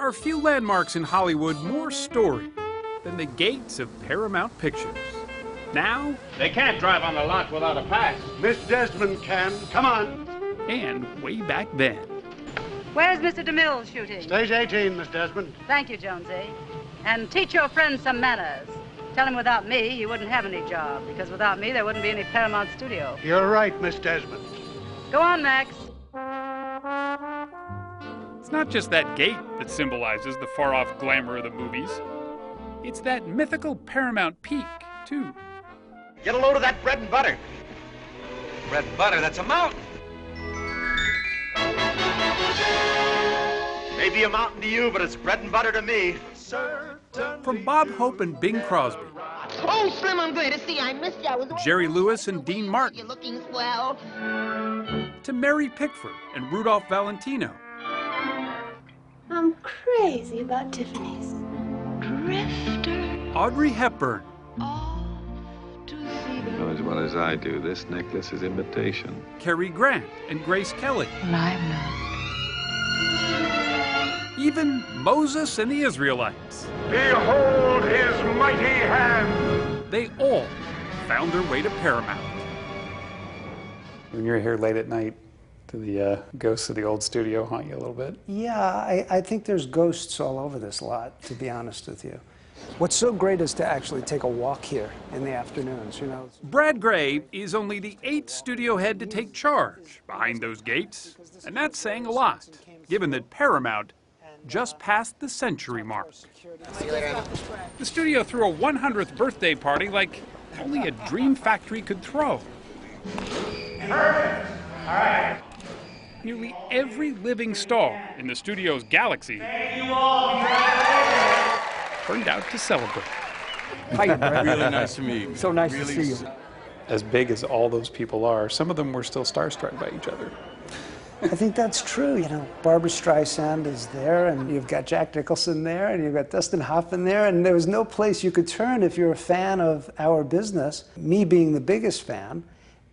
are few landmarks in Hollywood more storied than the gates of Paramount Pictures. Now, they can't drive on the lot without a pass. Miss Desmond can. Come on. And way back then. Where's Mr. DeMille shooting? Stage 18, Miss Desmond. Thank you, Jonesy. And teach your friend some manners. Tell him without me, he wouldn't have any job, because without me, there wouldn't be any Paramount studio. You're right, Miss Desmond. Go on, Max. It's not just that gate that symbolizes the far-off glamour of the movies. It's that mythical Paramount peak, too. Get a load of that bread and butter. Bread and butter, that's a mountain. Maybe a mountain to you, but it's bread and butter to me. From Bob Hope and Bing Crosby. Oh, Slim, I'm glad to see I missed you. I was Jerry Lewis and Dean Martin. You're looking swell. To Mary Pickford and Rudolph Valentino. I'm crazy about Tiffany's. Drifter. Audrey Hepburn. You know as well as I do, this necklace is imitation. Cary Grant and Grace Kelly. Well, I'm not. Even Moses and the Israelites. Behold his mighty hand. They all found their way to Paramount. When you're here late at night, do the ghosts of the old studio haunt you a little bit? Yeah, I think there's ghosts all over this lot, to be honest with you. What's so great is to actually take a walk here in the afternoons, you know. Brad Gray is only the 8th studio head to take charge behind those gates. And that's saying a lot, given that Paramount just passed the century mark. The studio threw a 100th birthday party like only a dream factory could throw. Perfect. All right. Nearly every living star in the studio's galaxy turned out to celebrate. Hi, Brad. Really nice to meet you. So nice really to see you. As big as all those people are, some of them were still starstruck by each other. I think that's true. You know, Barbra Streisand is there, and you've got Jack Nicholson there, and you've got Dustin Hoffman there, and there was no place you could turn if you're a fan of our business, me being the biggest fan,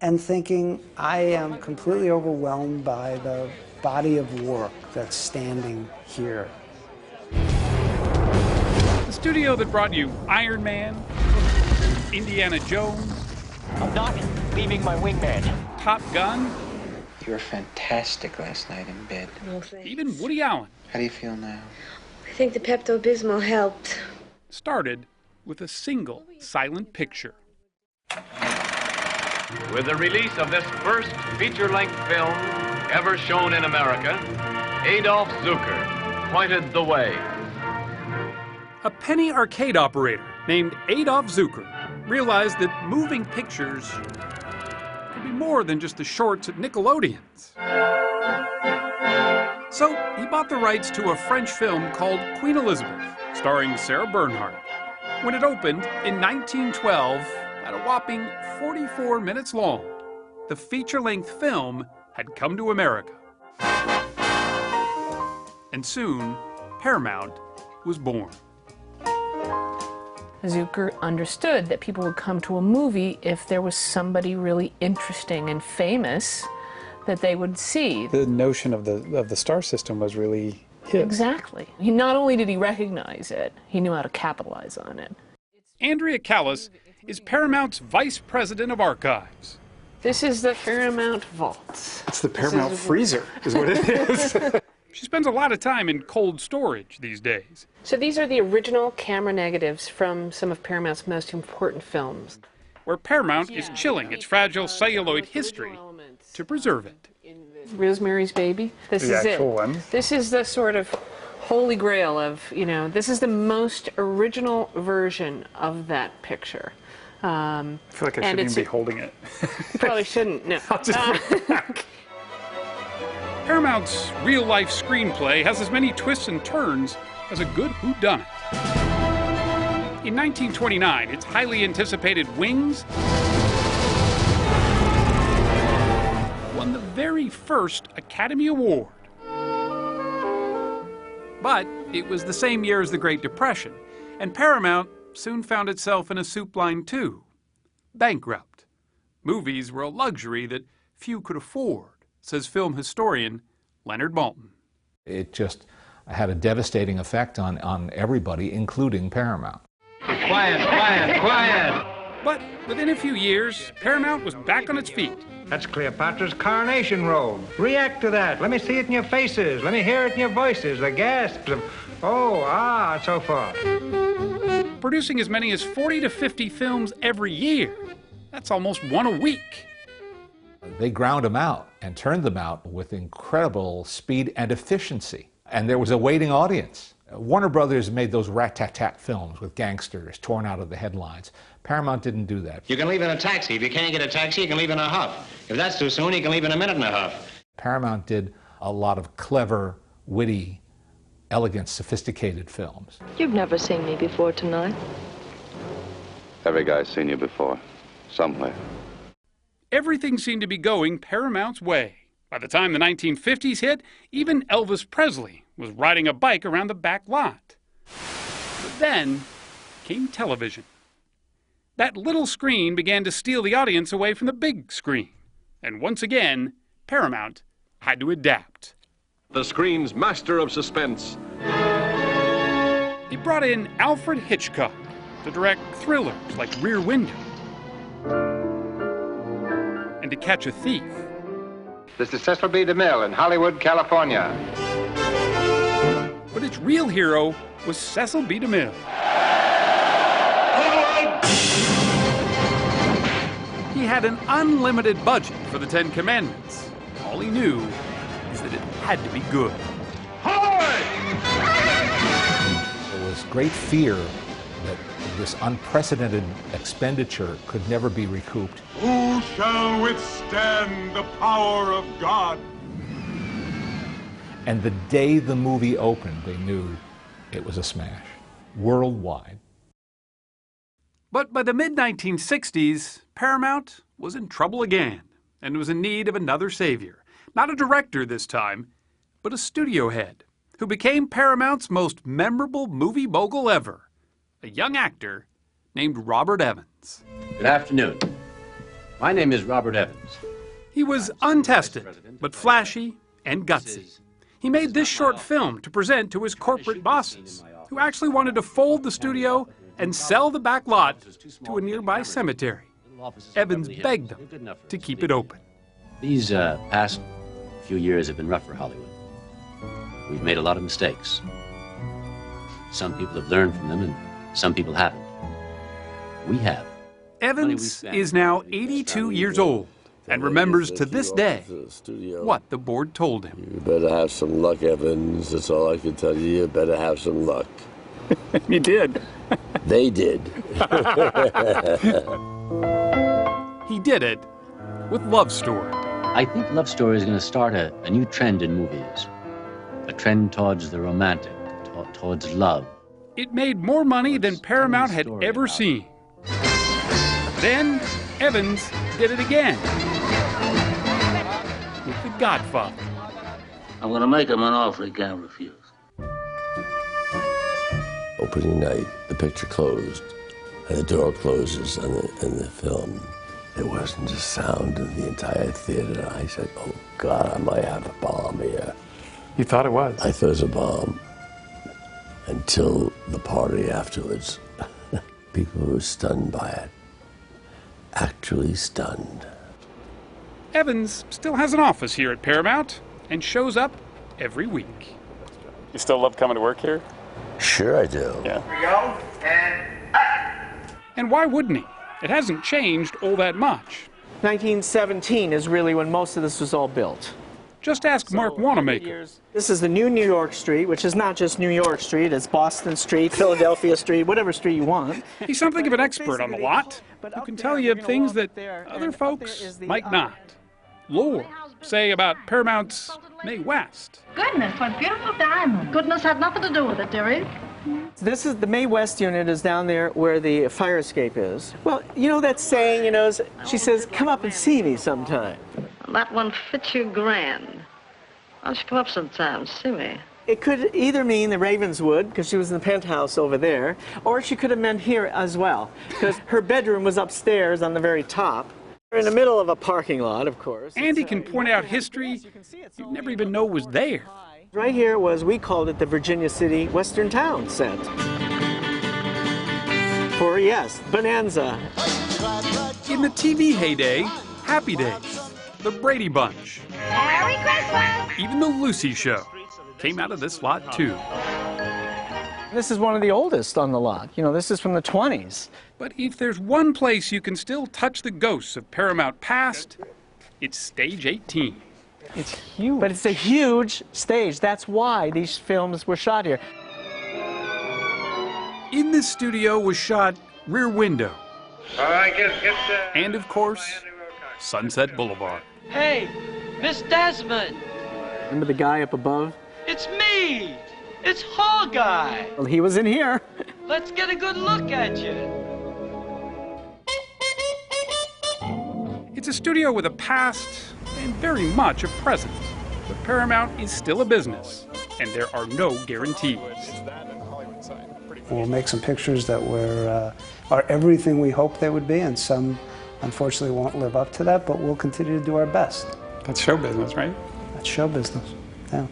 and thinking I am completely overwhelmed by the body of work that's standing here. The studio that brought you Iron Man, Indiana Jones, I'm not leaving my wingman. Top Gun, You were fantastic last night in bed. Oh, thanks. even Woody Allen, How do you feel now? I think the Pepto-Bismol helped. started with a single silent picture. With the release of this first feature-length film ever shown in America, Adolf Zucker pointed the way. A penny arcade operator named Adolf Zucker realized that moving pictures could be more than just the shorts at Nickelodeon's. So he bought the rights to a French film called Queen Elizabeth, starring Sarah Bernhardt. When it opened in 1912, at a whopping 44 minutes long, the feature-length film had come to America. And soon, Paramount was born. Zucker understood that people would come to a movie if there was somebody really interesting and famous that they would see. The notion of the star system was really his. Exactly. Not only did he recognize it, he knew how to capitalize on it. Andrea Callis is Paramount's Vice President of Archives. This is the Paramount Vaults. It's the Paramount freezer, is what it is. She spends a lot of time in cold storage these days. So these are the original camera negatives from some of Paramount's most important films. Where Paramount is chilling its fragile celluloid history to preserve it. Rosemary's Baby. This The is it. actual one. This is the sort of holy grail of, this is the most original version of that picture. I feel like I shouldn't even be holding it. You probably shouldn't, no. I'll just put it back. Paramount's real-life screenplay has as many twists and turns as a good whodunit. In 1929, its highly anticipated Wings won the very first Academy Award. But it was the same year as the Great Depression, and Paramount soon found itself in a soup line too. Bankrupt. Movies were a luxury that few could afford, says film historian Leonard Maltin. It just had a devastating effect on everybody, including Paramount. Quiet, quiet, quiet! But within a few years, Paramount was back on its feet. That's Cleopatra's coronation robe. React to that. Let me see it in your faces. Let me hear it in your voices. The gasps of, oh, ah, and so forth. Producing as many as 40 to 50 films every year. That's almost one a week. They ground them out and turned them out with incredible speed and efficiency. And there was a waiting audience. Warner Brothers made those rat-tat-tat films with gangsters torn out of the headlines. Paramount didn't do that. You can leave in a taxi. If you can't get a taxi, you can leave in a huff. If that's too soon, you can leave in a minute and a huff. Paramount did a lot of clever, witty, elegant, sophisticated films. You've never seen me before tonight. Every guy's seen you before, somewhere. Everything seemed to be going Paramount's way. By the time the 1950s hit, even Elvis Presley was riding a bike around the back lot. But then came television. That little screen began to steal the audience away from the big screen. And once again, Paramount had to adapt. The screen's master of suspense. He brought in Alfred Hitchcock to direct thrillers like Rear Window and To Catch a Thief. This is Cecil B. DeMille in Hollywood, California. But its real hero was Cecil B. DeMille. He had an unlimited budget for the Ten Commandments. All he knew is that it had to be good. There was great fear that this unprecedented expenditure could never be recouped. Who shall withstand the power of God? And the day the movie opened, they knew it was a smash, worldwide. But by the mid-1960s, Paramount was in trouble again and was in need of another savior. Not a director this time, but a studio head who became Paramount's most memorable movie mogul ever, a young actor named Robert Evans. Good afternoon. My name is Robert Evans. He was untested, but flashy and gutsy. He made this short film to present to his corporate bosses, who actually wanted to fold the studio and sell the back lot to a nearby cemetery. Evans begged them to keep it open. These past few years have been rough for Hollywood. We've made a lot of mistakes. Some people have learned from them, and some people haven't. We have. Evans is now 82 years old and remembers to this day what the board told him. You better have some luck, Evans. That's all I can tell you. You better have some luck. He did. They did. He did it with Love Story. I think Love Story is going to start a new trend in movies. A trend towards the romantic, towards love. It made more money than Paramount had ever seen. Then Evans did it again with The Godfather. I'm going to make him an offer he can't refuse. Opening night, the picture closed, and the door closes in the film. There wasn't a sound in the entire theater. I said, oh, God, I might have a bomb here. You thought it was? I thought it was a bomb. Until the party afterwards. People were stunned by it. Actually stunned. Evans still has an office here at Paramount and shows up every week. You still love coming to work here? Sure I do. Yeah. Here we go, and And why wouldn't he? It hasn't changed all that much. 1917 is really when most of this was all built. Just ask Mark Wanamaker. This is the new New York Street, which is not just New York Street, it's Boston Street, Philadelphia Street, whatever street you want. He's something of an expert on the lot, who can tell you things that other folks might not. Lore, say about Paramount's Mae West. Goodness, what beautiful diamonds. Goodness had nothing to do with it, dearie. This is the Mae West unit is down there where the fire escape is. Well, you know that saying, she says, come up and see me sometime. That one fits you grand. Why don't you come up sometime, see me? It could either mean the Ravenswood, because she was in the penthouse over there, or she could have meant here as well, because her bedroom was upstairs on the very top. We're in the middle of a parking lot, of course. Andy can point out history you'd never even know was there. Right here was, we called it the Virginia City Western Town set. For, yes, Bonanza. In the TV heyday, Happy Days, The Brady Bunch, Merry Christmas! even The Lucy Show came out of this lot too. This is one of the oldest on the lot. You know, this is from the 20s. But if there's one place you can still touch the ghosts of Paramount past, it's Stage 18. It's huge. But it's a huge stage. That's why these films were shot here. In this studio was shot Rear Window. All right, And of course, Sunset Boulevard. Hey, Miss Desmond! Remember the guy up above? It's me! It's Hall Guy! Well, he was in here. Let's get a good look at you. It's a studio with a past and very much a present. But Paramount is still a business, and there are no guarantees. We'll make some pictures that are everything we hope they would be, and some unfortunately won't live up to that, but we'll continue to do our best. That's show business, right? That's show business, yeah.